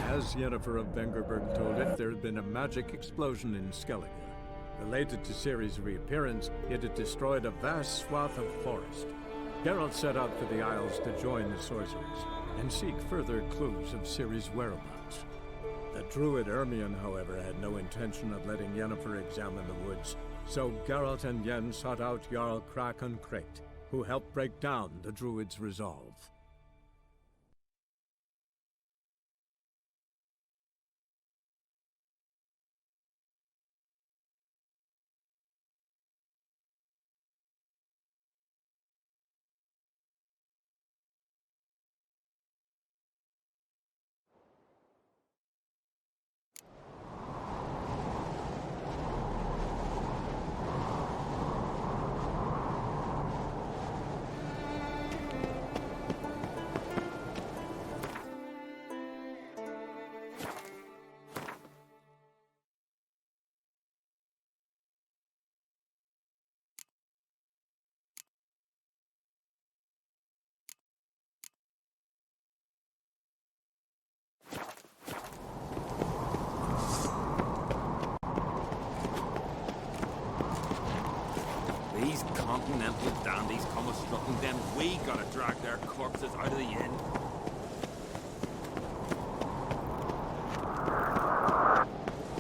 As Yennefer of Vengerberg told it, there had been a magic explosion in Skellige. Related to Ciri's reappearance, it had destroyed a vast swath of forest. Geralt set out for the Isles to join the sorcerers and seek further clues of Ciri's whereabouts. The druid Ermion, however, had no intention of letting Yennefer examine the woods, so Geralt and Yen sought out Jarl Krakon Kreit, who helped break down the druid's resolve. These continental dandies come a strucking, then we gotta drag their corpses out of the inn.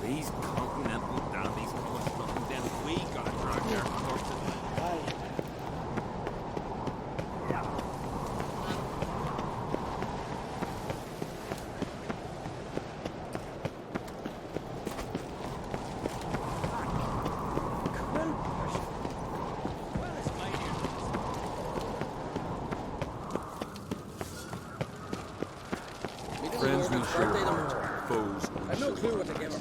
These continental dandies come a strucking, then we gotta drag their corpses. Friends we share, foes we I've no clue what to give them.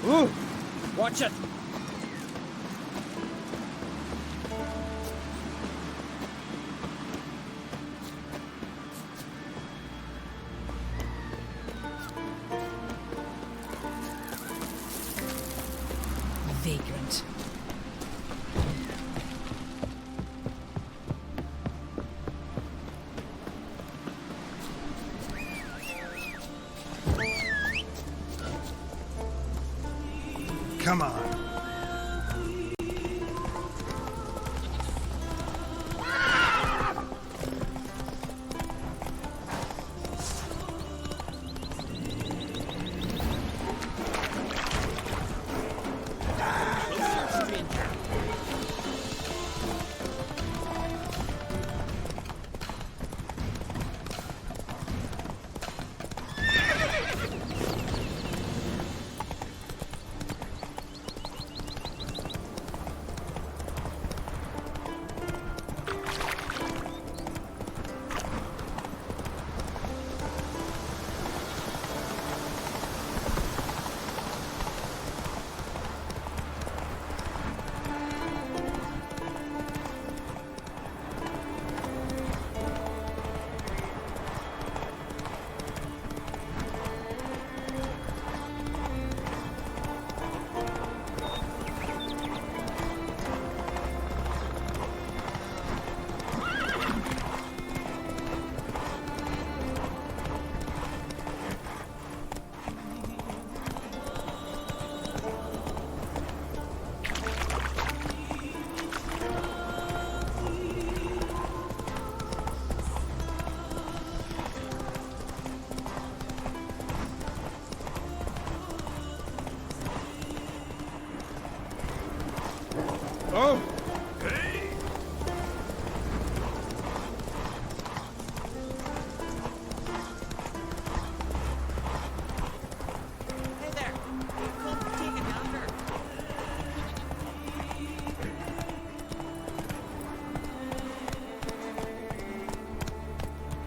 Ooh! Watch it! Vagrant. Come on.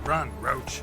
Run, Roach.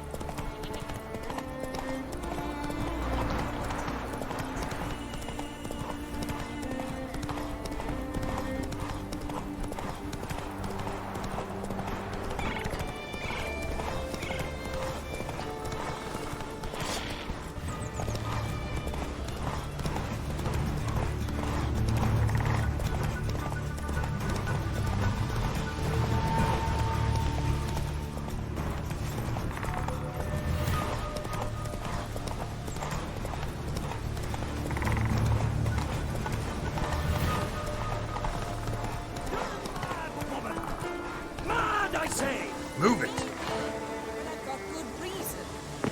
Move it. I've got good reason.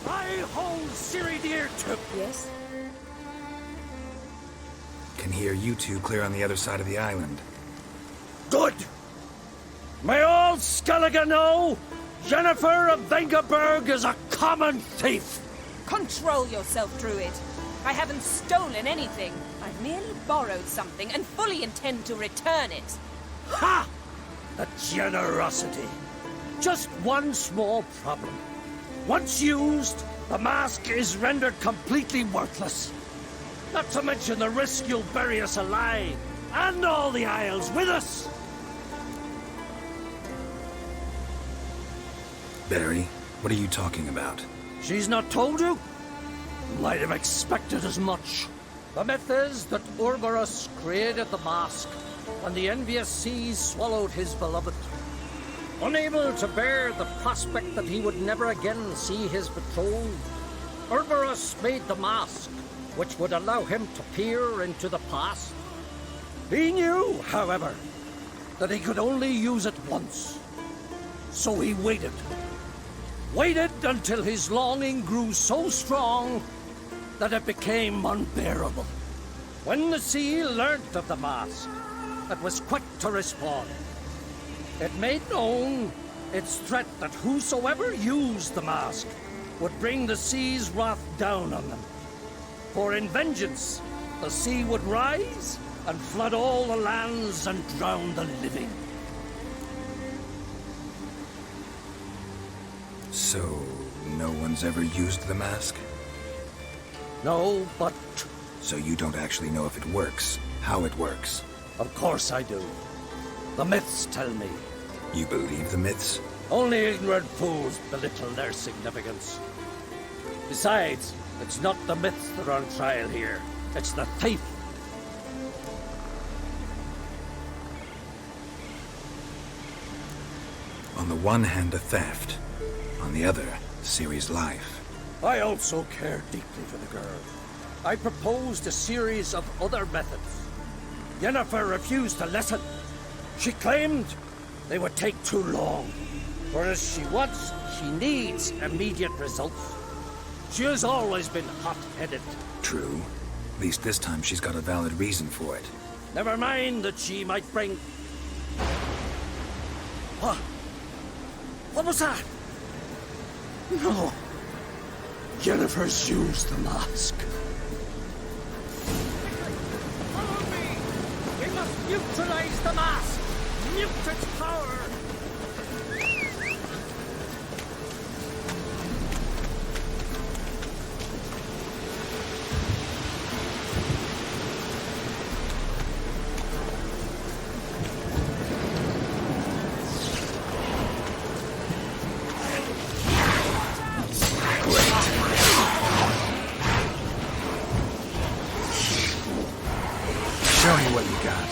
I hold Siri dear to... Yes? Can hear you two clear on the other side of the island. Good! May all Skellige know Jennifer of Vengerberg is a common thief! Control yourself, Druid. I haven't stolen anything. I've merely borrowed something and fully intend to return it. Ha! The generosity. Just one small problem. Once used, the mask is rendered completely worthless. Not to mention the risk you'll bury us alive, and all the Isles with us. Barry, what are you talking about? She's not told you? Might have expected as much. The myth is that Ouroboros created the mask when the envious seas swallowed his beloved. Unable to bear the prospect that he would never again see his betrothed, Ouroboros made the mask, which would allow him to peer into the past. He knew, however, that he could only use it once. So he waited. Waited until his longing grew so strong that it became unbearable. When the sea learnt of the mask, it was quick to respond. It made known its threat that whosoever used the mask would bring the sea's wrath down on them. For in vengeance, the sea would rise and flood all the lands and drown the living. So, no one's ever used the mask? No, but So you don't actually know if it works, how it works? of course I do. The myths tell me. You believe the myths? Only ignorant fools belittle their significance. Besides, it's not the myths that are on trial here. It's the thief. On the one hand, a theft. On the other, Ciri's life. I also care deeply for the girl. I proposed a series of other methods. Yennefer refused to listen. She claimed they would take too long. Whereas she needs immediate results. She has always been hot-headed. True. At least this time she's got a valid reason for it. Never mind that she might bring... What? What was that? No. Yennefer's used the mask. Follow me! We must neutralize the mask! Mute its power! Show me what you got.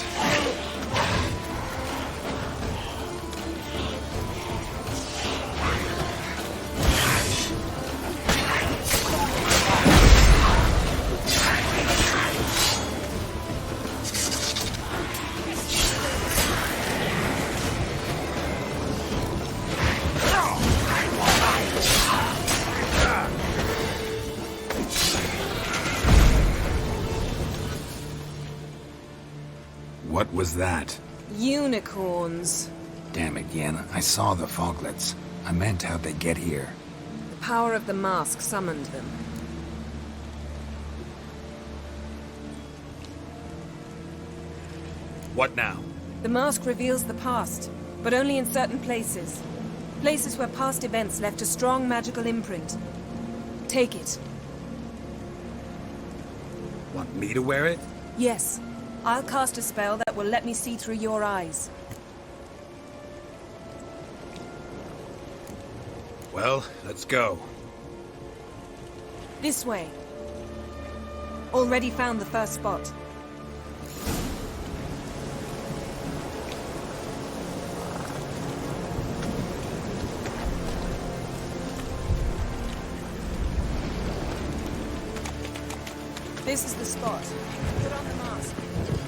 What was that? Unicorns. Damn it, Yen. I saw the foglets. I meant how'd they get here. The power of the mask summoned them. What now? The mask reveals the past, but only in certain places. Places where past events left a strong magical imprint. Take it. Want me to wear it? Yes. I'll cast a spell that will let me see through your eyes. Well, let's go. This way. Already found the first spot. This is the spot. Put on the mask.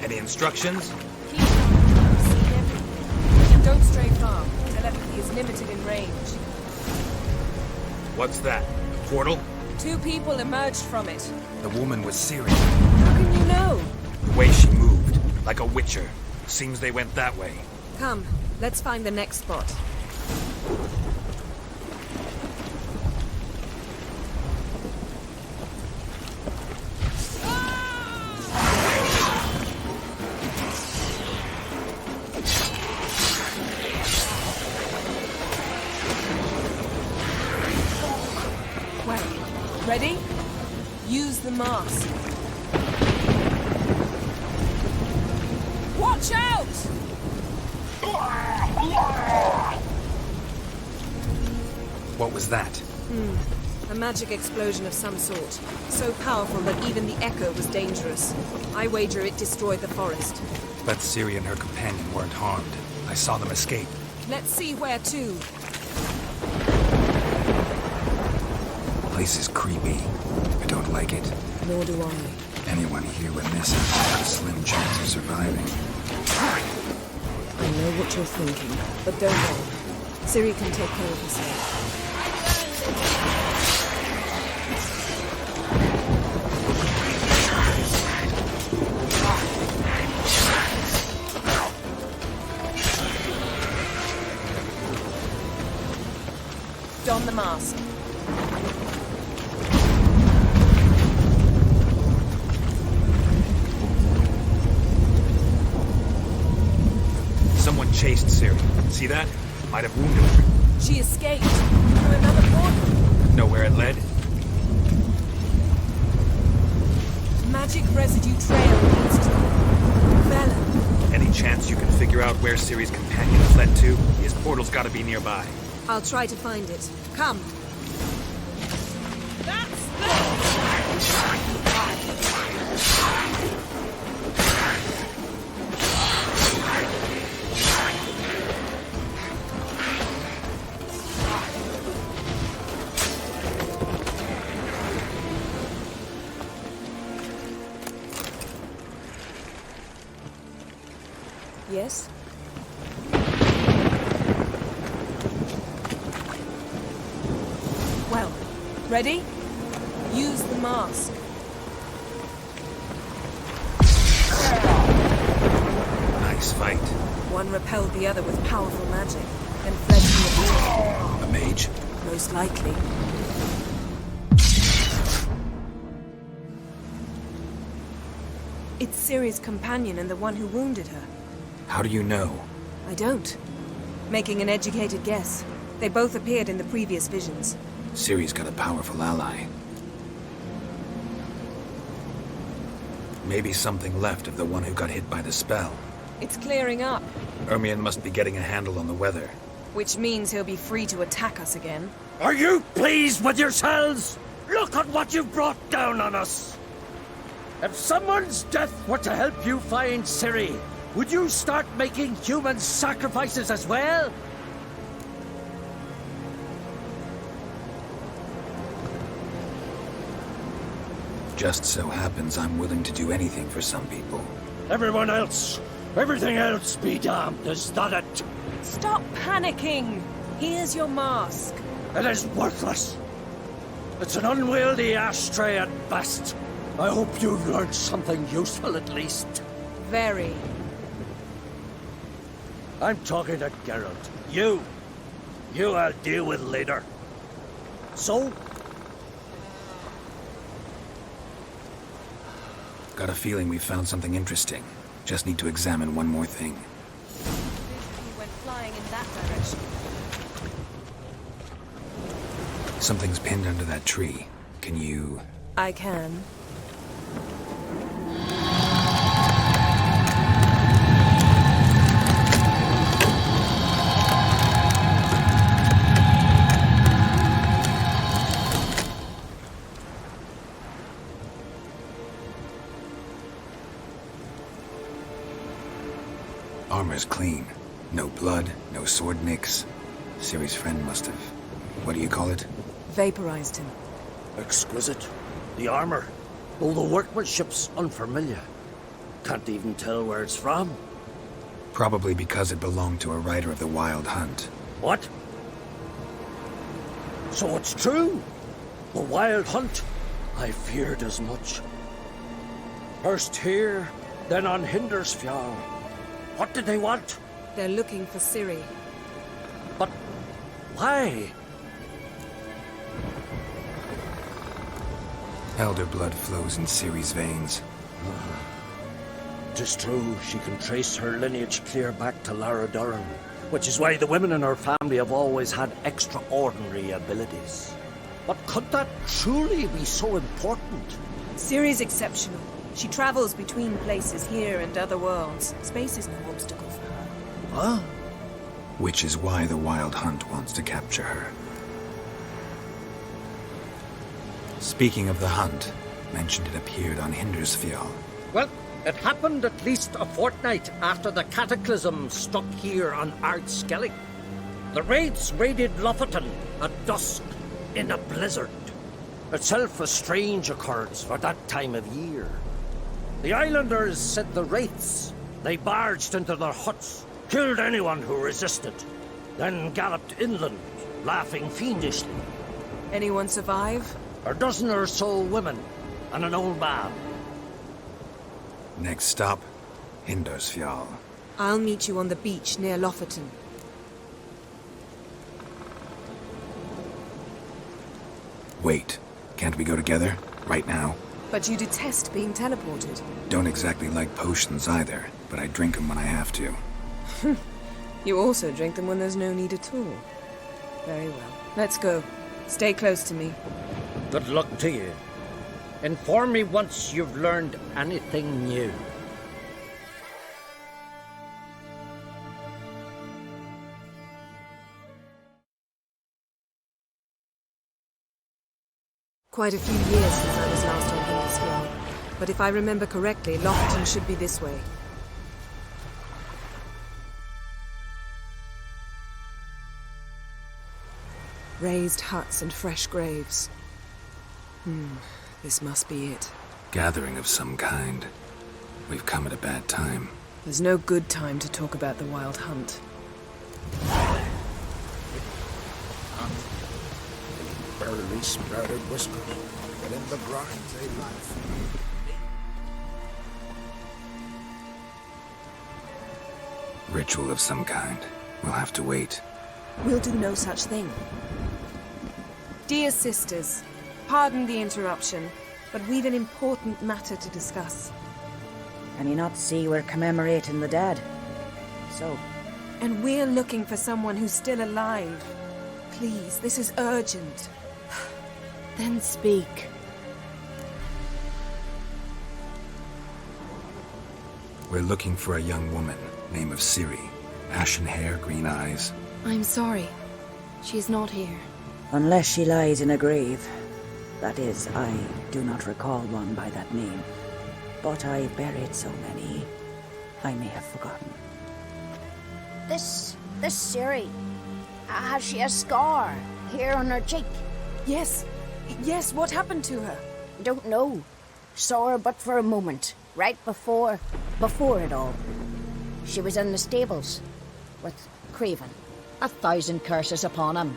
Any instructions? Keep on, see everything. Don't stray far. Telepathy is limited in range. What's that? A portal? 2 people emerged from it. The woman was Ciri. How can you know? The way she moved, like a witcher. Seems they went that way. Come, let's find the next spot. Ready? Use the mask. Watch out! What was that? A magic explosion of some sort. So powerful that even the echo was dangerous. I wager it destroyed the forest. But Ciri and her companion weren't harmed. I saw them escape. Let's see where to. The place is creepy. I don't like it. Nor do I. Anyone here with this has a slim chance of surviving. I know what you're thinking, but don't worry. Ciri can take care of herself. Don the mask. Someone chased Ciri. See that? Might have wounded her. She escaped through another portal. Know where it led? Magic residue trail leads to Phenom. Any chance you can figure out where Ciri's companion fled to? His portal's gotta be nearby. I'll try to find it. Come. Yes? Well, ready? Use the mask. Nice fight. One repelled the other with powerful magic, then fled from the portal. A mage? Most likely. It's Ciri's companion and the one who wounded her. How do you know? I don't. Making an educated guess. They both appeared in the previous visions. Ciri's got a powerful ally. Maybe something left of the one who got hit by the spell. It's clearing up, Ermion must be getting a handle on the weather. which means he'll be free to attack us again. Are you pleased with yourselves? Look at what you've brought down on us! If someone's death were to help you find Ciri, would you start making human sacrifices as well? Just so happens I'm willing to do anything for some people. Everyone else, everything else be damned, is that it? Stop panicking! Here's your mask. It is worthless. It's an unwieldy ashtray at best. I hope you've learned something useful at least. Very. I'm talking to Geralt. You I'll deal with later. So? Got a feeling we found something interesting. Just need to examine one more thing. He went flying in that direction. Something's pinned under that tree. Can you... I can. Armor's clean. No blood, no sword nicks. Ciri's friend must have... What do you call it? Vaporized him. Exquisite. The armor. All the workmanship's unfamiliar. Can't even tell where it's from. Probably because it belonged to a rider of the Wild Hunt. What? So it's true? The Wild Hunt? I feared as much. First here, then on Hindersfjall. What did they want? They're looking for Ciri. But why? Elder blood flows in Ciri's veins. Tis true, she can trace her lineage clear back to Lara Durran, which is why the women in her family have always had extraordinary abilities. But could that truly be so important? Ciri's exceptional. She travels between places here and other worlds. Space is no obstacle for her. Huh? Which is why the Wild Hunt wants to capture her. Speaking of the hunt, mentioned it appeared on Hindersfjall. Well, it happened at least a fortnight after the cataclysm struck here on Ardskellig. The raids raided Lofoten at dusk in a blizzard. Itself a strange occurrence for that time of year. The islanders said the wraiths. They barged into their huts, killed anyone who resisted, then galloped inland, laughing fiendishly. Anyone survive? A dozen or so women and an old man. Next stop, Hindersfjall. I'll meet you on the beach near Lofoten. Wait, can't we go together? Right now? But you detest being teleported. Don't exactly like potions either, but I drink them when I have to. You also drink them when there's no need at all. Very well. Let's go. Stay close to me. Good luck to you. Inform me once you've learned anything new. Quite a few years since I was last on Hindersfjall. But if I remember correctly, Lofoten should be this way. Raised huts and fresh graves. This must be it. Gathering of some kind. We've come at a bad time. There's no good time to talk about the Wild Hunt. Barely sprouted whiskers, but in the grind they life. Ritual of some kind. We'll have to wait. We'll do no such thing. Dear sisters, pardon the interruption, but we've an important matter to discuss. Can you not see we're commemorating the dead? So? And we're looking for someone who's still alive. Please, this is urgent. Then speak. We're looking for a young woman, name of Ciri. Ashen hair, green eyes. I'm sorry. She's not here. Unless she lies in a grave. That is, I do not recall one by that name. But I buried so many, I may have forgotten. This Ciri, has she a scar here on her cheek? Yes, what happened to her? Don't know. Saw her but for a moment, right before it all. She was in the stables with Craven. 1,000 curses upon him.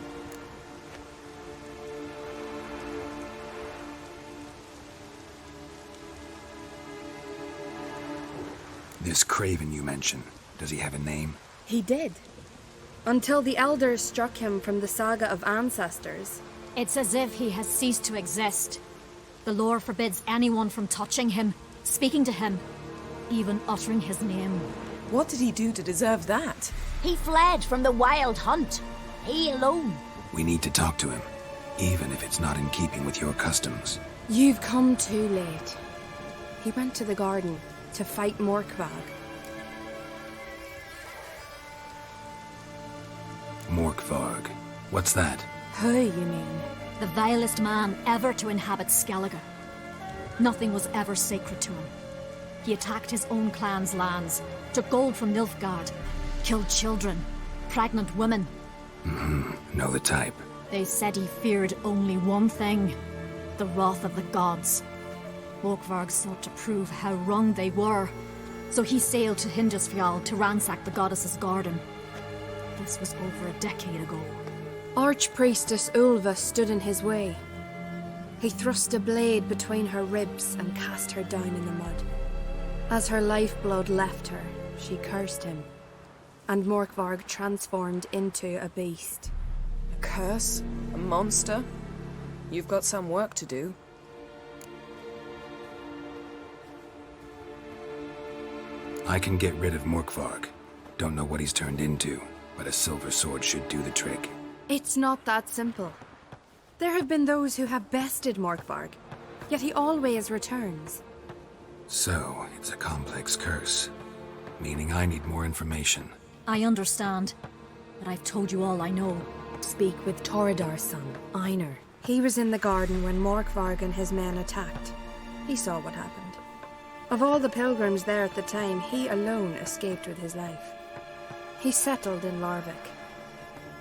This Craven you mentioned, does he have a name? He did. Until the elders struck him from the saga of ancestors. It's as if he has ceased to exist. The lore forbids anyone from touching him, speaking to him, even uttering his name. What did he do to deserve that? He fled from the Wild Hunt. He alone. We need to talk to him. even if it's not in keeping with your customs. You've come too late. He went to the garden to fight Morkvarg. Morkvarg. What's that? Who, you mean? The vilest man ever to inhabit Skellige. Nothing was ever sacred to him. He attacked his own clan's lands, took gold from Nilfgaard, killed children, pregnant women. Know the type. They said he feared only one thing, the wrath of the gods. Morkvarg sought to prove how wrong they were, so he sailed to Hindisfjall to ransack the goddess's garden. This was over a decade ago. Archpriestess Ulva stood in his way. He thrust a blade between her ribs and cast her down in the mud. As her lifeblood left her, she cursed him, and Morkvarg transformed into a beast. A curse? A monster? You've got some work to do. I can get rid of Morkvarg. Don't know what he's turned into, but a silver sword should do the trick. It's not that simple. There have been those who have bested Morkvarg, yet he always returns. So, it's a complex curse, meaning I need more information. I understand, but I've told you all I know. Speak with Torridar's son, Einar. He was in the garden when Morkvarg and his men attacked. He saw what happened. Of all the pilgrims there at the time, he alone escaped with his life. He settled in Larvik.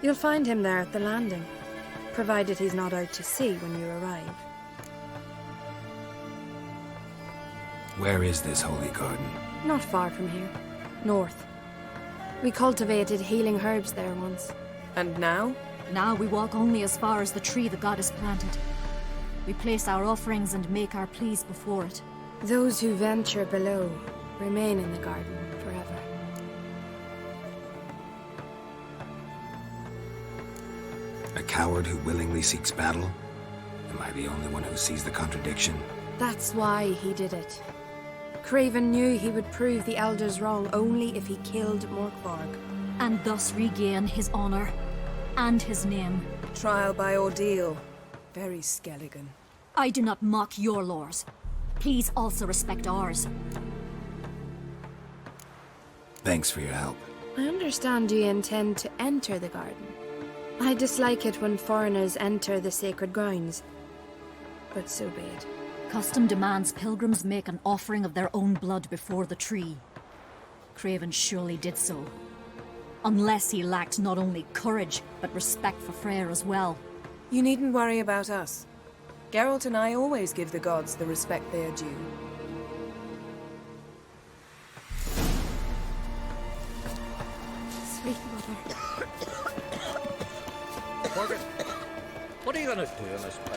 You'll find him there at the landing, provided he's not out to sea when you arrive. Where is this holy garden? Not far from here. North. We cultivated healing herbs there once. And now? Now we walk only as far as the tree the goddess planted. We place our offerings and make our pleas before it. Those who venture below remain in the garden forever. A coward who willingly seeks battle? Am I the only one who sees the contradiction? That's why he did it. Craven knew he would prove the elders wrong only if he killed Morkvarg. And thus regain his honor and his name. Trial by ordeal. Very Skelligan. I do not mock your laws. Please also respect ours. Thanks for your help. I understand you intend to enter the garden. I dislike it when foreigners enter the sacred grounds. But so be it. Custom demands pilgrims make an offering of their own blood before the tree. Craven surely did so. Unless he lacked not only courage, but respect for Freyr as well. You needn't worry about us. Geralt and I always give the gods the respect they are due. Sweet mother. Morgan, what are you gonna do in this place?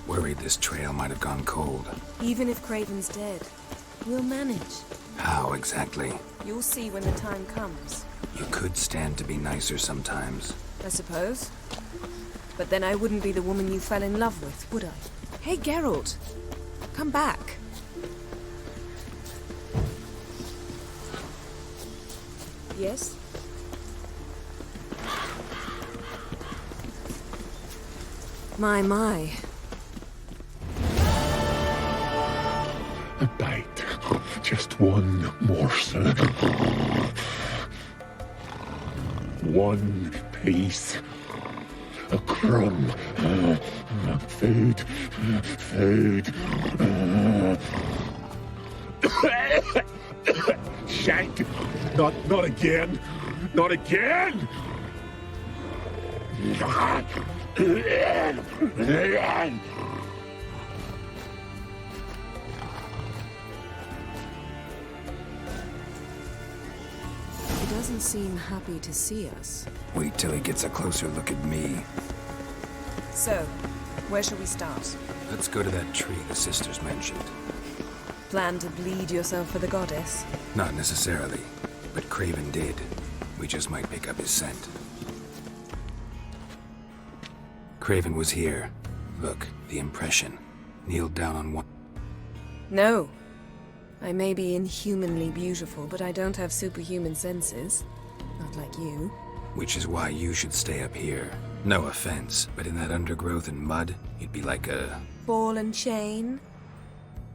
Worried this trail might have gone cold. Even if Craven's dead, we'll manage. How exactly? You'll see when the time comes. You could stand to be nicer sometimes. I suppose. But then I wouldn't be the woman you fell in love with, would I? Hey, Geralt. Come back. Yes? My. A bite. Just one morsel. One piece. A crumb. Food. shite! Not again! Not again! He doesn't seem happy to see us. Wait till he gets a closer look at me. So, where shall we start? Let's go to that tree the sisters mentioned. Plan to bleed yourself for the goddess? Not necessarily, but Craven did. We just might pick up his scent. Craven was here. Look, the impression. Kneeled down on one... No. I may be inhumanly beautiful, but I don't have superhuman senses. Not like you. Which is why you should stay up here. No offense, but in that undergrowth and mud, you'd be like a... Ball and chain?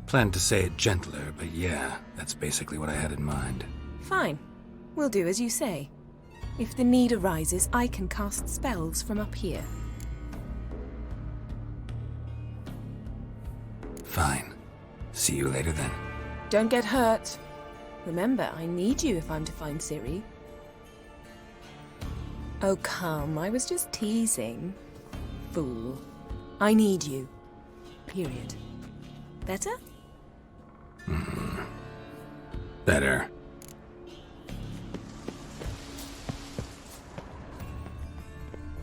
Planned to say it gentler, but yeah, that's basically what I had in mind. Fine. We'll do as you say. If the need arises, I can cast spells from up here. Fine. See you later then. Don't get hurt. Remember, I need you if I'm to find Ciri. Oh, come. I was just teasing. Fool. I need you. Period. Better? Better.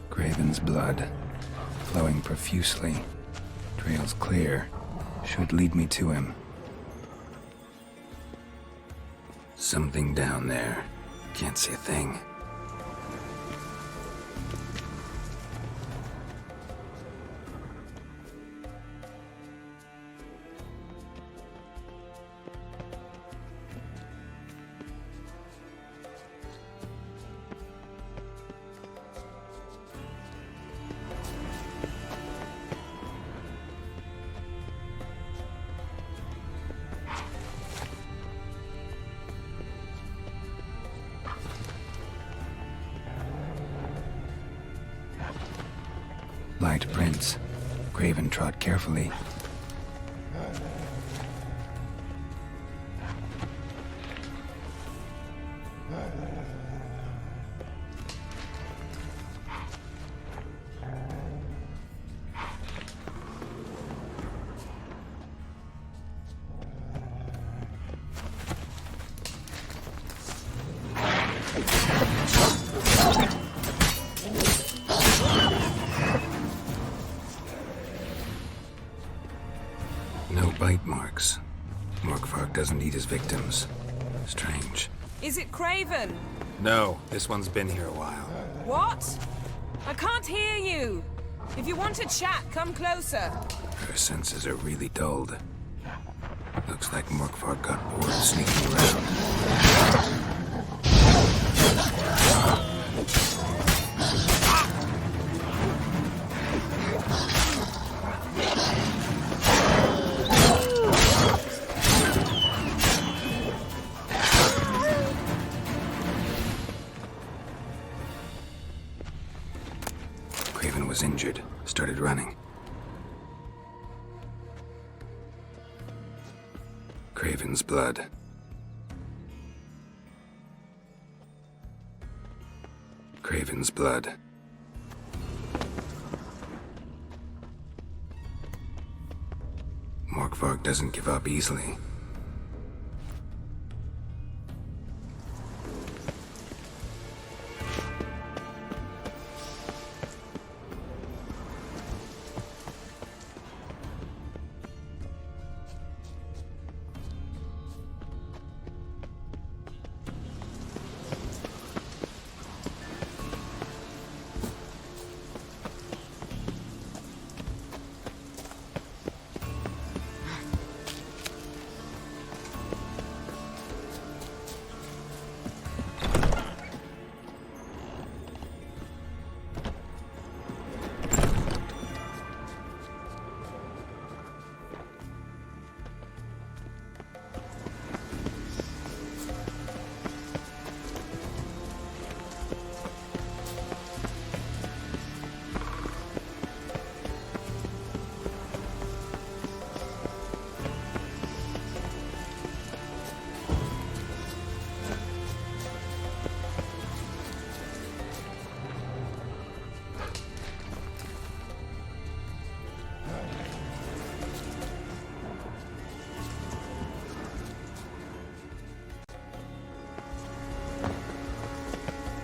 Craven's blood. Flowing profusely. Trail's clear. Should lead me to him. Something down there. Can't see a thing. Light prints. Craven trod carefully. No bite marks. Morkvark doesn't eat his victims. Strange. Is it Craven? No, this one's been here a while. What? I can't hear you. If you want to chat, come closer. Her senses are really dulled. Looks like Morkvark got bored of sneaking around. Craven was injured, started running. Craven's blood. Craven's blood. Morkvark doesn't give up easily.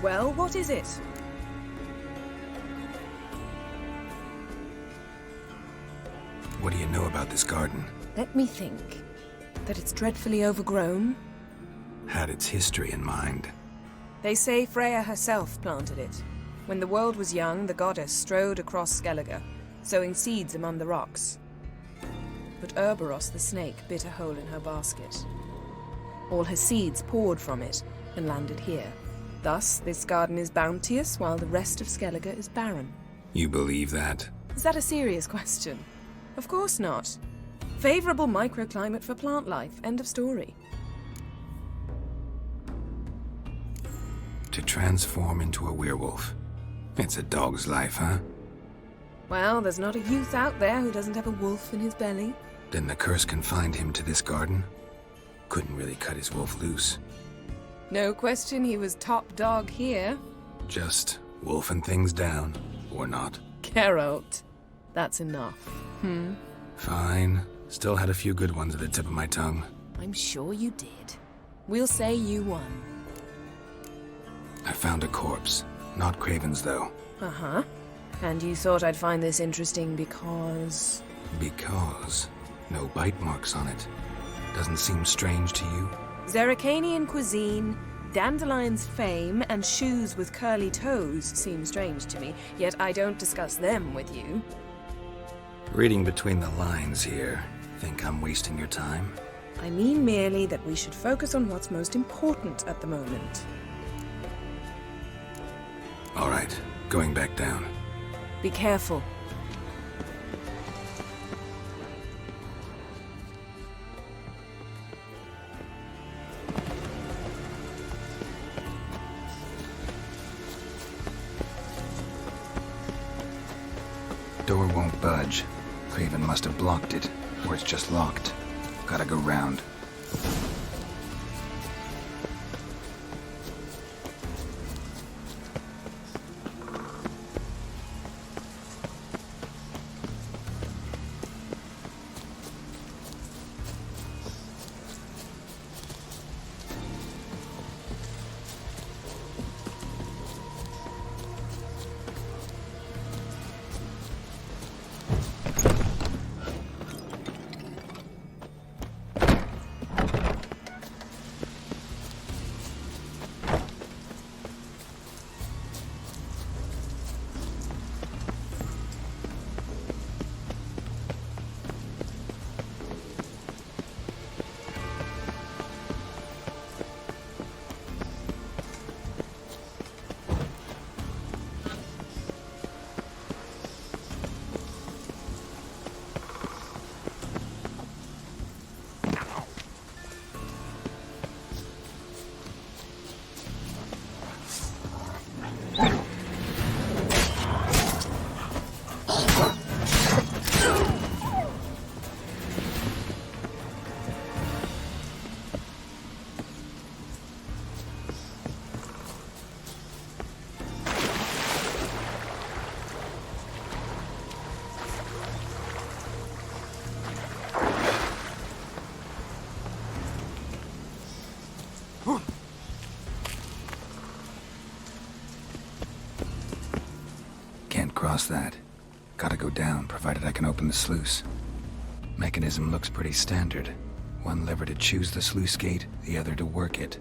Well, what is it? What do you know about this garden? Let me think. That it's dreadfully overgrown. Had its history in mind. They say Freya herself planted it. When the world was young, the goddess strode across Skellige, sowing seeds among the rocks. But Urboros the snake bit a hole in her basket. All her seeds poured from it and landed here. Thus, this garden is bounteous while the rest of Skellige is barren. You believe that? Is that a serious question? Of course not. Favorable microclimate for plant life. End of story. To transform into a werewolf. It's a dog's life, huh? Well, there's not a youth out there who doesn't have a wolf in his belly. Then the curse confined him to this garden? Couldn't really cut his wolf loose. No question he was top dog here. Just wolfing things down, or not. Geralt. That's enough. Fine. Still had a few good ones at the tip of my tongue. I'm sure you did. We'll say you won. I found a corpse. Not Craven's, though. Uh-huh. And you thought I'd find this interesting because... Because no bite marks on it. Doesn't seem strange to you? Zerrikanian cuisine, Dandelion's fame, and shoes with curly toes seem strange to me, yet I don't discuss them with you. Reading between the lines here. Think I'm wasting your time? I mean merely that we should focus on what's most important at the moment. All right, going back down. Be careful. Door won't budge. Craven must have blocked it, or it's just locked. Gotta go round. Cross that. Gotta go down, provided I can open the sluice. Mechanism looks pretty standard. One lever to choose the sluice gate, the other to work it.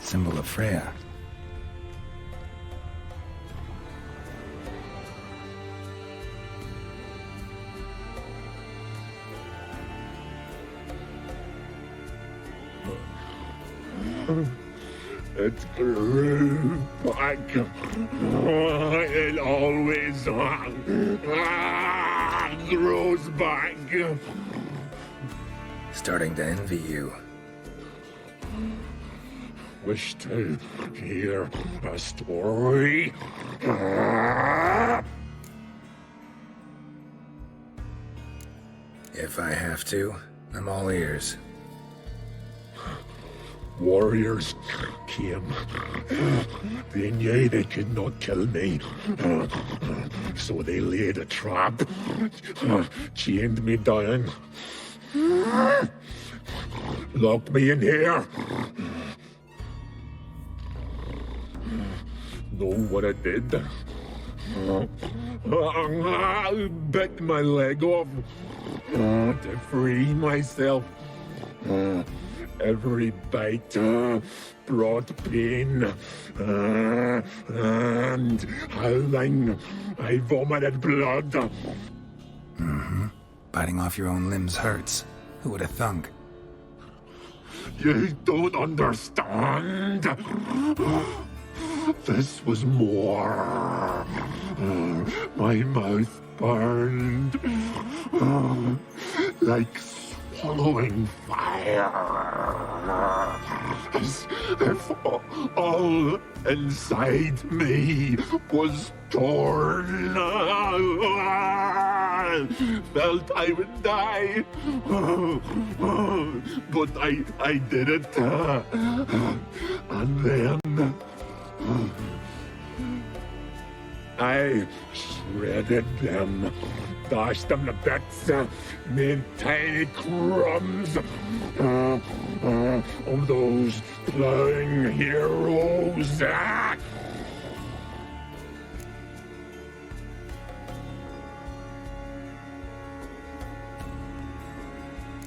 Symbol of Freya. It grew back. It always grows back. Starting to envy you. Wish to hear a story? If I have to, I'm all ears. Warriors came. They knew they could not kill me. So they laid a trap. Chained me down. Locked me in here. Know what I did? I bit my leg off to free myself. Every bite brought pain, and howling, I vomited blood. Mm-hmm. Biting off your own limbs hurts. Who would have thunk? You don't understand. This was more. My mouth burned like swallowing fire, as if all inside me was torn. Felt I would die, but I did it, and then I shredded them, dashed them to bits, made tiny crumbs of those plowing heroes.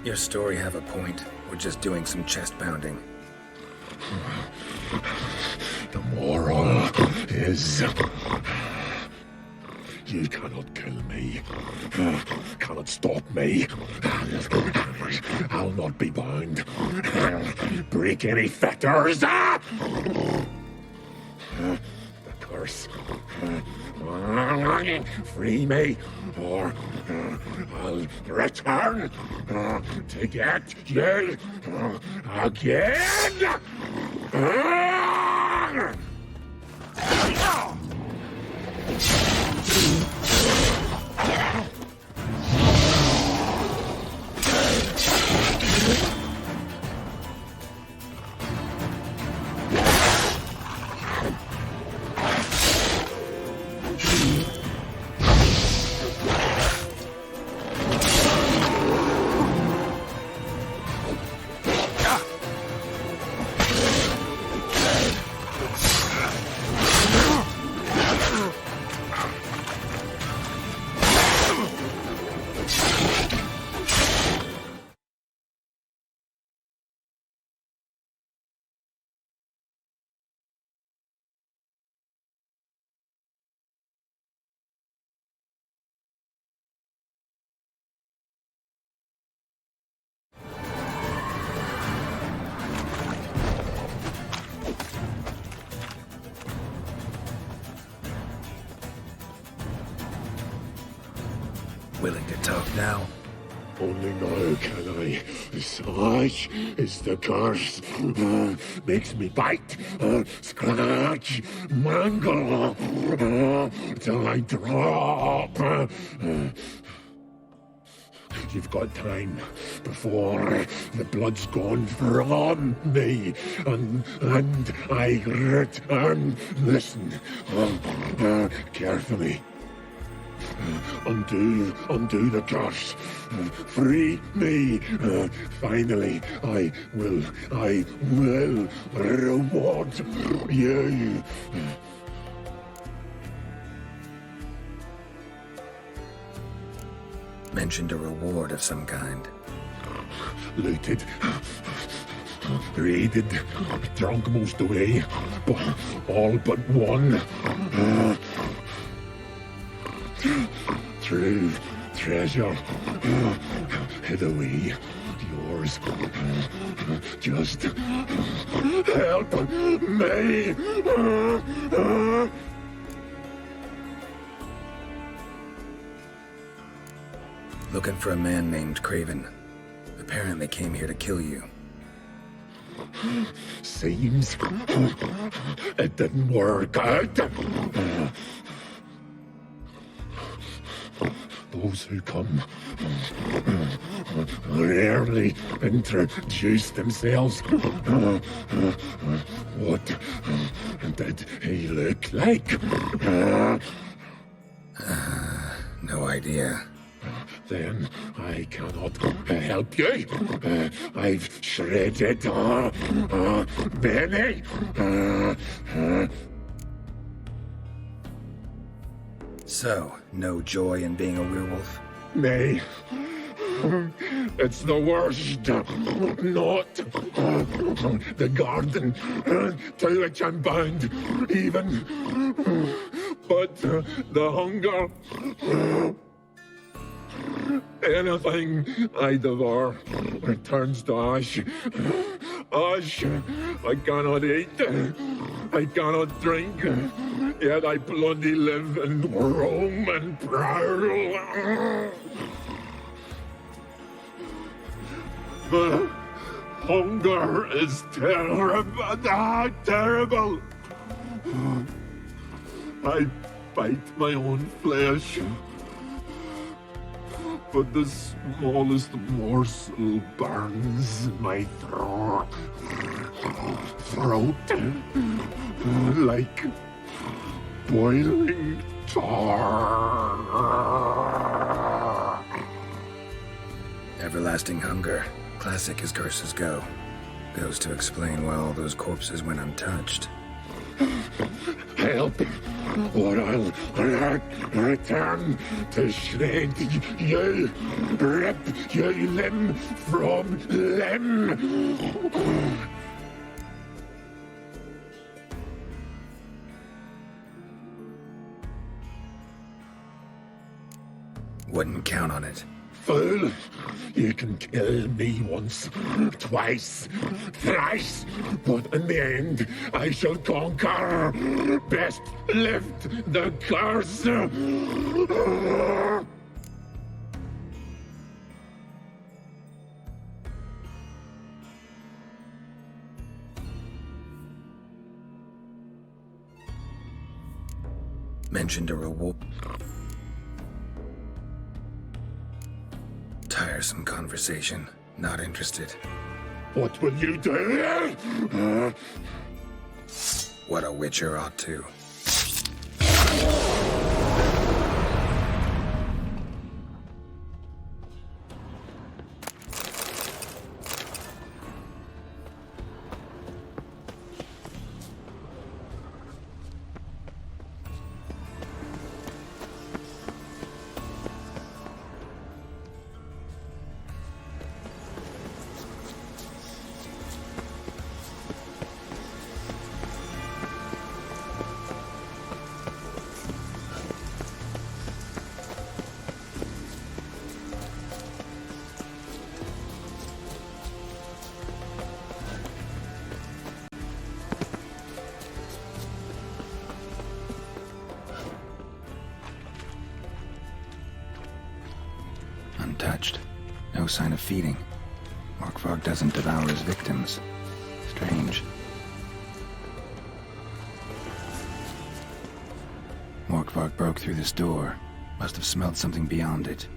Your story have a point. We're just doing some chest pounding. The moral is, you cannot kill me, cannot stop me. I'll not be bound. Break any fetters. The curse. Free me, or I'll return to get you again. Willing to talk now? Only now can I. Such is the curse. Makes me bite, scratch, mangle, till I drop. You've got time before the blood's gone from me, and I return. Listen, carefully. Undo the curse. Free me. Finally, I will reward you. Mentioned a reward of some kind. Looted, raided, drunk most away, all but one. True treasure hid away. hunters. Just help me. Looking for a man named Craven. Apparently came here to kill you. Seems it didn't work out. Those who come rarely introduce themselves. What did he look like? No idea. Then I cannot help you. I've shredded Benny. So, no joy in being a werewolf? Nay. It's the worst. Not the garden to which I'm bound, even. But the hunger. Anything I devour returns to ash. Ash. I cannot eat. I cannot drink. Yet I bloody live and roam and prowl. The hunger is terrible. Terrible. I bite my own flesh. But the smallest morsel burns my throat like boiling tar. Everlasting hunger. Classic as curses go. Goes to explain why all those corpses went untouched. Help, or I'll return to shred you, rip you limb from limb. Wouldn't count on it. Fool, you can kill me once, twice, thrice, but in the end, I shall conquer. Best lift the curse. Mentioned a reward. Tiresome conversation. Not interested. What will you do? What a witcher ought to. Untouched. No sign of feeding. Morkvarg doesn't devour his victims. Strange. Morkvarg broke through this door. Must have smelled something beyond it.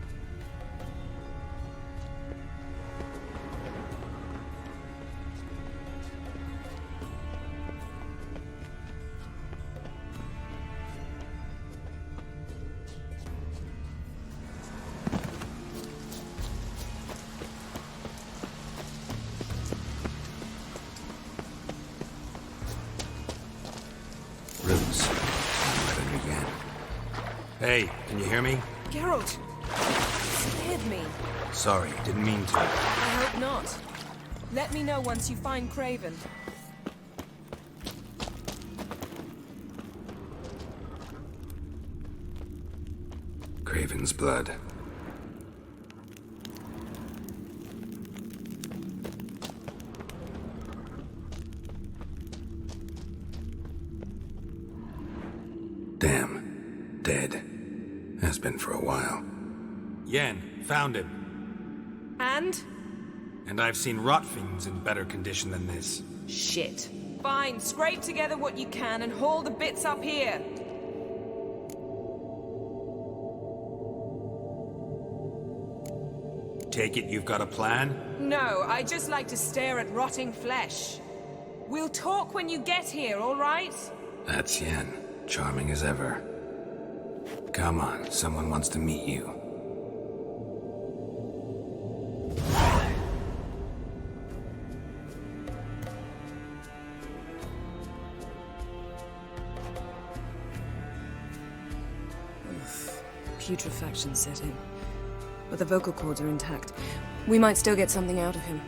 Hey, can you hear me? Geralt! You scared me. Sorry, didn't mean to. I hope not. Let me know once you find Craven. Craven's blood. Damn. Dead. Has been for a while. Yen, found him. And? And I've seen rot fiends in better condition than this. Shit. Fine, scrape together what you can and haul the bits up here. Take it you've got a plan? No, I just like to stare at rotting flesh. We'll talk when you get here, all right? That's Yen. Charming as ever. Come on, someone wants to meet you. Putrefaction set in. But the vocal cords are intact. We might still get something out of him.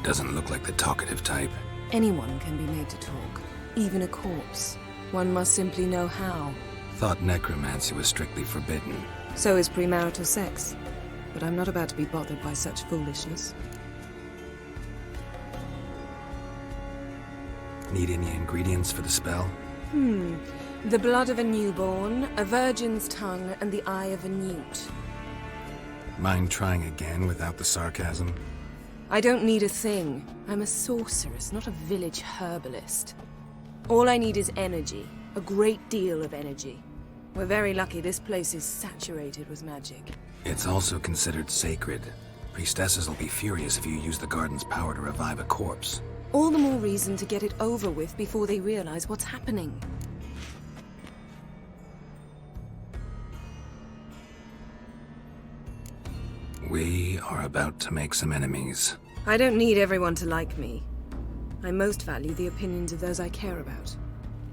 Doesn't look like the talkative type. Anyone can be made to talk. Even a corpse. One must simply know how. Thought necromancy was strictly forbidden. So is premarital sex. But I'm not about to be bothered by such foolishness. Need any ingredients for the spell? The blood of a newborn, a virgin's tongue, and the eye of a newt. Mind trying again without the sarcasm? I don't need a thing. I'm a sorceress, not a village herbalist. All I need is energy. A great deal of energy. We're very lucky this place is saturated with magic. It's also considered sacred. Priestesses will be furious if you use the garden's power to revive a corpse. All the more reason to get it over with before they realize what's happening. We are about to make some enemies. I don't need everyone to like me. I most value the opinions of those I care about.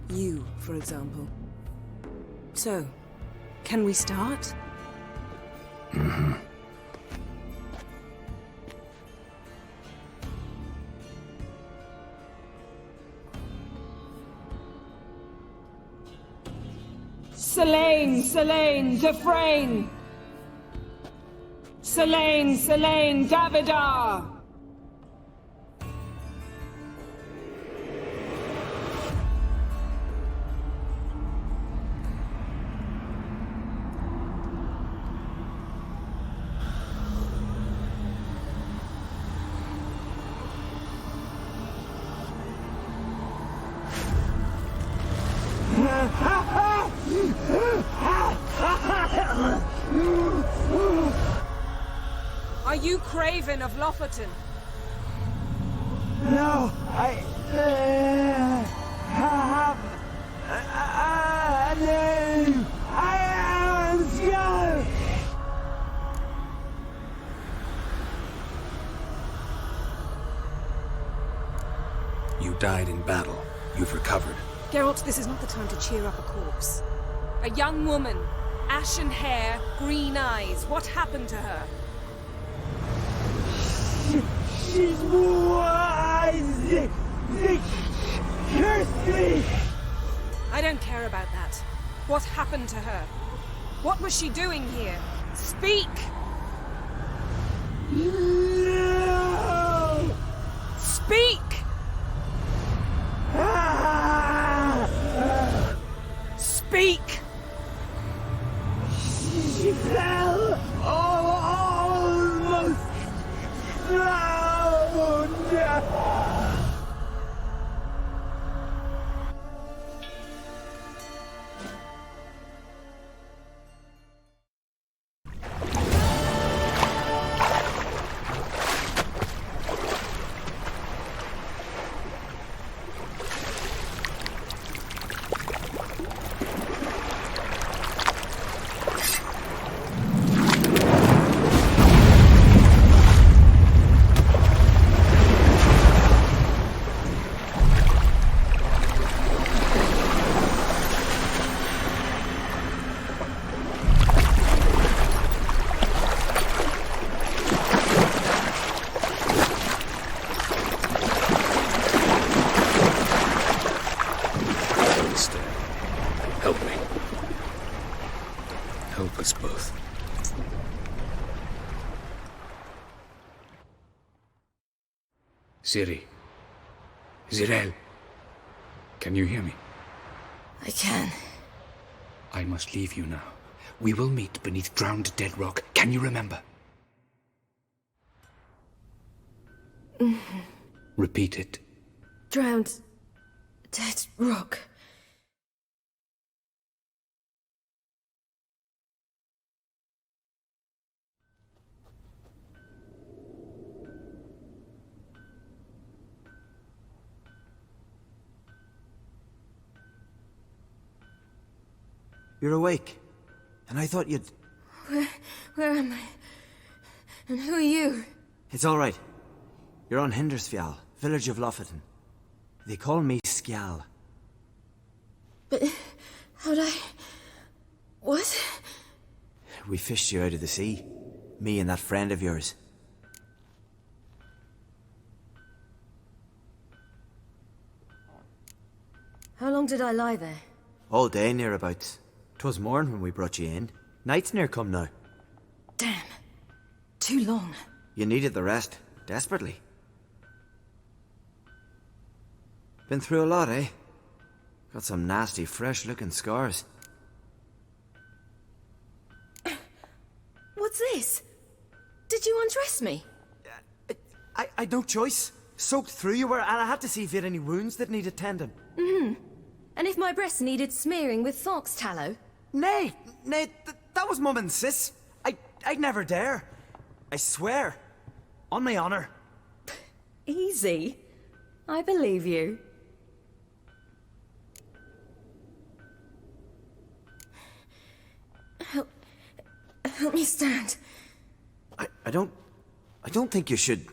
You, for example. So, can we start? Mm-hmm. Selene, Defrain! Selene, Davidar! Are you Craven of Lofoten? No, I have a name. I am Skull. You died in battle. You've recovered. Geralt, this is not the time to cheer up a corpse. A young woman. Ashen hair, green eyes. What happened to her? She's wise. They cursed me. I don't care about that. What happened to her? What was she doing here? Speak! No! Speak! Speak! She fell almost drowned. Ciri. Zirel. Can you hear me? I can. I must leave you now. We will meet beneath drowned dead rock. Can you remember? Repeat it. Drowned dead rock. You're awake. And I thought you'd... Where am I? And who are you? It's all right. You're on Hindersfjall, village of Lofoten. They call me Skjal. But how'd I... What? We fished you out of the sea. Me and that friend of yours. How long did I lie there? All day nearabouts. 'Twas morn when we brought you in. Night's near come now. Damn. Too long. You needed the rest, desperately. Been through a lot, eh? Got some nasty, fresh-looking scars. What's this? Did you undress me? I'd no choice. Soaked through you were, and I had to see if you had any wounds that needed tending. And if my breasts needed smearing with fox tallow? Nay, that was Mum and Sis. I'd never dare. I swear. On my honor. Easy. I believe you. Help me stand. I don't think you should...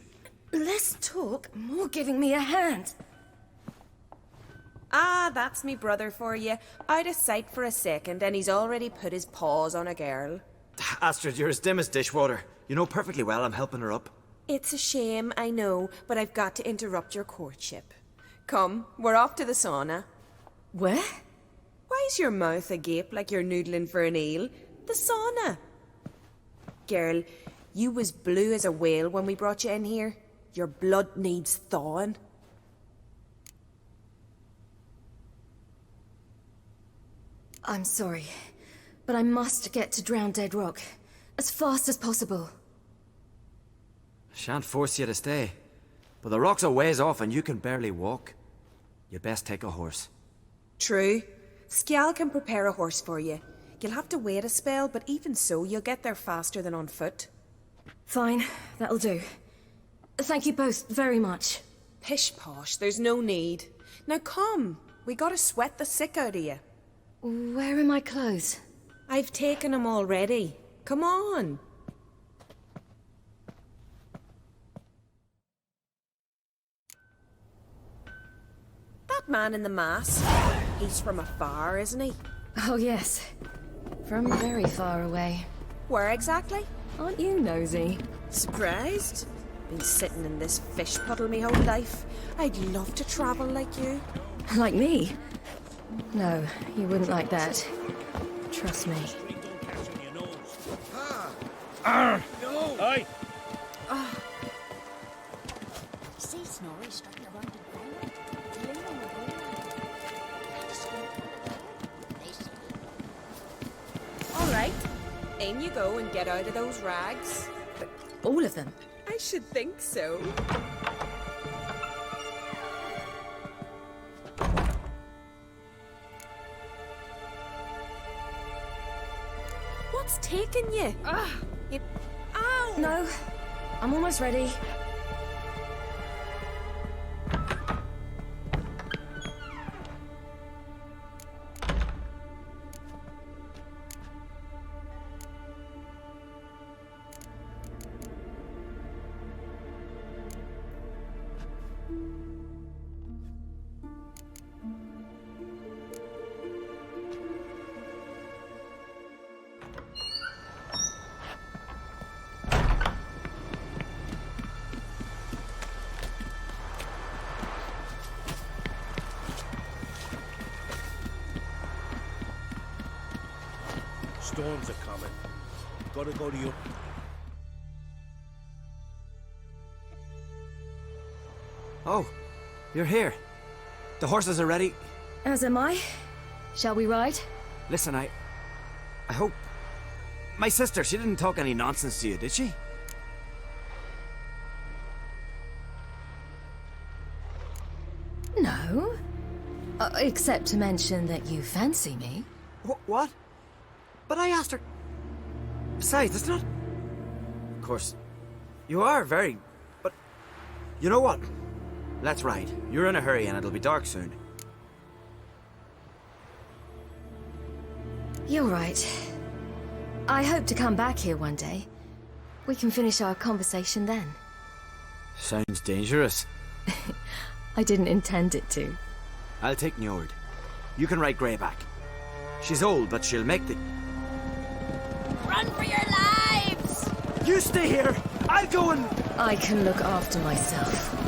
Less talk, more giving me a hand. Ah, that's me brother for you. Out of sight for a second, and he's already put his paws on a girl. Astrid, you're as dim as dishwater. You know perfectly well I'm helping her up. It's a shame, I know, but I've got to interrupt your courtship. Come, we're off to the sauna. Where? Why's your mouth agape like you're noodling for an eel? The sauna. Girl, you was blue as a whale when we brought you in here. Your blood needs thawing. I'm sorry, but I must get to Drowned Dead Rock as fast as possible. Shan't force you to stay. But the rock's a ways off and you can barely walk. You best take a horse. True. Skjal can prepare a horse for you. You'll have to wait a spell, but even so, you'll get there faster than on foot. Fine, that'll do. Thank you both very much. Pish-posh, there's no need. Now come, we gotta sweat the sick out of you. Where are my clothes? I've taken them already. Come on. That man in the mask, he's from afar, isn't he? Oh yes, from very far away. Where exactly? Aren't you nosy? Surprised? Been sitting in this fish puddle me whole life. I'd love to travel like you. Like me? No, you wouldn't like that. Trust me. No! Aye! See Snorri strutting around in All right, in you go and get out of those rags. All of them? I should think so. What's taking you? Ow! No, I'm almost ready. Storms are coming. Gotta go to your... Oh, you're here. The horses are ready. As am I. Shall we ride? Listen, I hope... My sister, she didn't talk any nonsense to you, did she? No. Except to mention that you fancy me. What? But I asked her... Besides, it's not... Of course, you are very... But... You know what? Let's ride. You're in a hurry and it'll be dark soon. You're right. I hope to come back here one day. We can finish our conversation then. Sounds dangerous. I didn't intend it to. I'll take Njord. You can ride Greyback. She's old, but she'll make the... Run for your lives! You stay here! I'll go and... I can look after myself.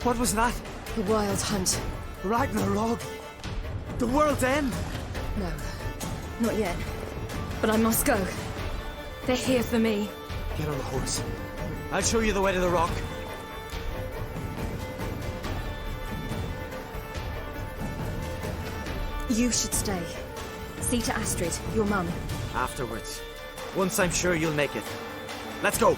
What was that? The Wild Hunt. Ragnarok? The world's end? No, not yet. But I must go. They're here for me. Get on the horse. I'll show you the way to the rock. You should stay. See to Astrid, your mum. Afterwards. Once I'm sure you'll make it. Let's go!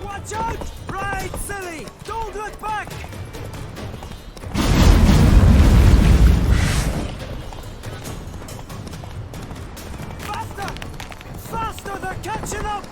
Watch out! Ride, silly! Don't look back! Faster! Faster! They're catching up!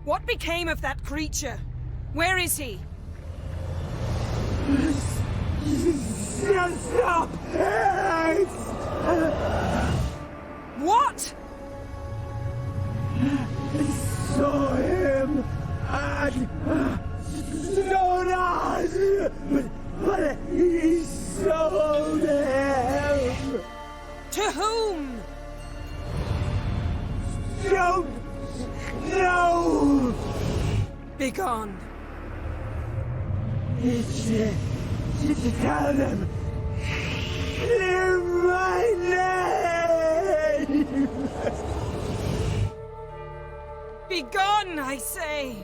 What became of that creature? Where is he? Stop! What? Saw him at Jonas, but he sold him. To whom? Don't know. Begone. Tell them. Clear my name. Begone, I say.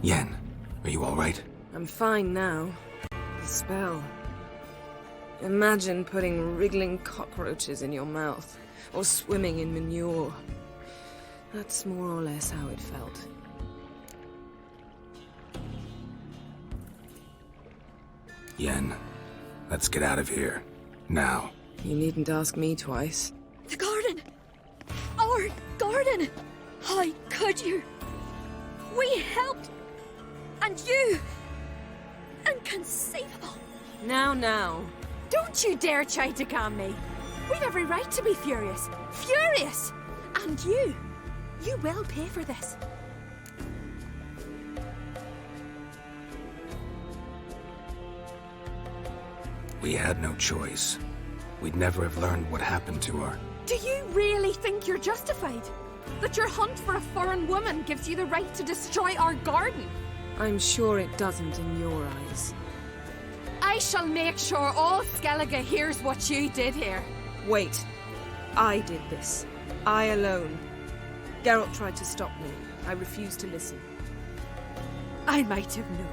Yen, are you all right? I'm fine now. The spell. Imagine putting wriggling cockroaches in your mouth, or swimming in manure. That's more or less how it felt. Yen, let's get out of here. Now. You needn't ask me twice. The garden! Our garden! How could you? We helped! And you! Inconceivable! Now. Don't you dare try to calm me. We've every right to be furious. Furious! And you will pay for this. We had no choice. We'd never have learned what happened to her. Do you really think you're justified? That your hunt for a foreign woman gives you the right to destroy our garden? I'm sure it doesn't in your eyes. I shall make sure all Skellige hears what you did here. Wait. I did this. I alone. Geralt tried to stop me. I refused to listen. I might have known.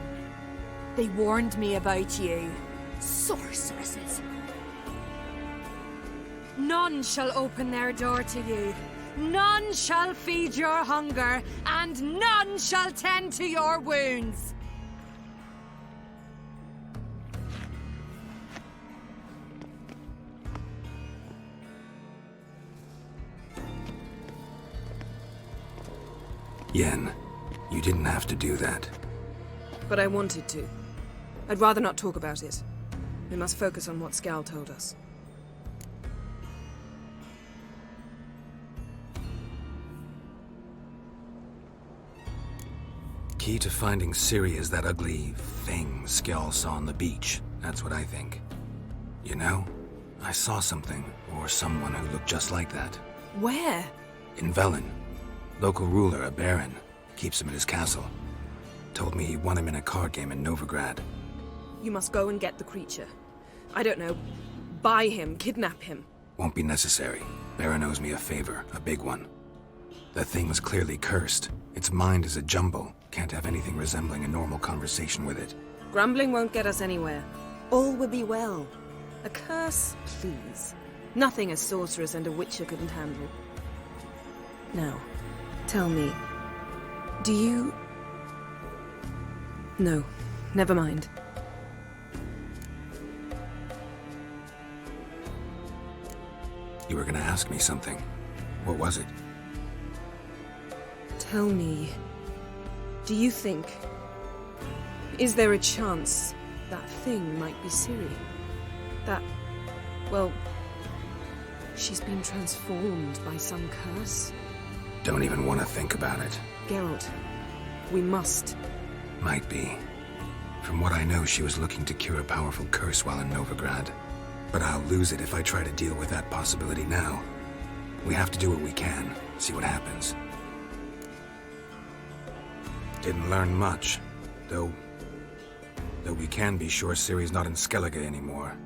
They warned me about you. Sorceresses. None shall open their door to you. None shall feed your hunger, and none shall tend to your wounds. Yen, you didn't have to do that. But I wanted to. I'd rather not talk about it. We must focus on what Skal told us. Key to finding Ciri is that ugly thing Skjall saw on the beach. That's what I think. You know, I saw something, or someone who looked just like that. Where? In Velen. Local ruler, a baron, keeps him at his castle. Told me he won him in a card game in Novigrad. You must go and get the creature. I don't know. Buy him, kidnap him. Won't be necessary. Baron owes me a favor, a big one. The thing was clearly cursed. Its mind is a jumble. Can't have anything resembling a normal conversation with it. Grumbling won't get us anywhere. All will be well. A curse, please. Nothing a sorceress and a witcher couldn't handle. Now, tell me, do you... No, never mind. You were gonna ask me something. What was it? Tell me, do you think... Is there a chance that thing might be Ciri? That... well... She's been transformed by some curse? Don't even want to think about it. Geralt, we must. Might be. From what I know, she was looking to cure a powerful curse while in Novigrad. But I'll lose it if I try to deal with that possibility now. We have to do what we can, see what happens. Didn't learn much, though we can be sure Ciri's not in Skellige anymore.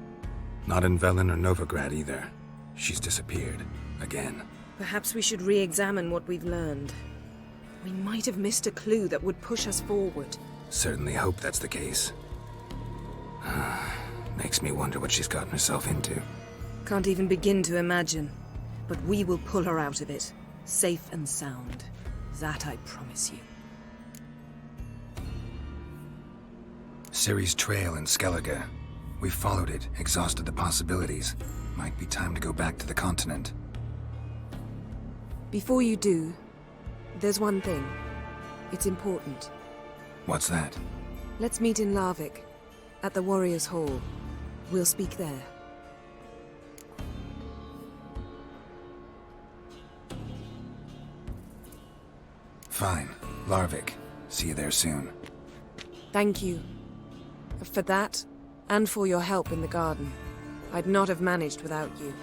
Not in Velen or Novigrad either. She's disappeared. Again. Perhaps we should re-examine what we've learned. We might have missed a clue that would push us forward. Certainly hope that's the case. Makes me wonder what she's gotten herself into. Can't even begin to imagine. But we will pull her out of it. Safe and sound. That I promise you. Ciri's trail in Skellige. We followed it, exhausted the possibilities. Might be time to go back to the continent. Before you do, there's one thing. It's important. What's that? Let's meet in Larvik, at the Warriors' Hall. We'll speak there. Fine. Larvik. See you there soon. Thank you. For that, and for your help in the garden. I'd not have managed without you.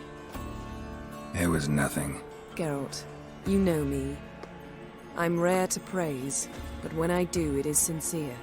It was nothing. Geralt, you know me. I'm rare to praise, but when I do, it is sincere.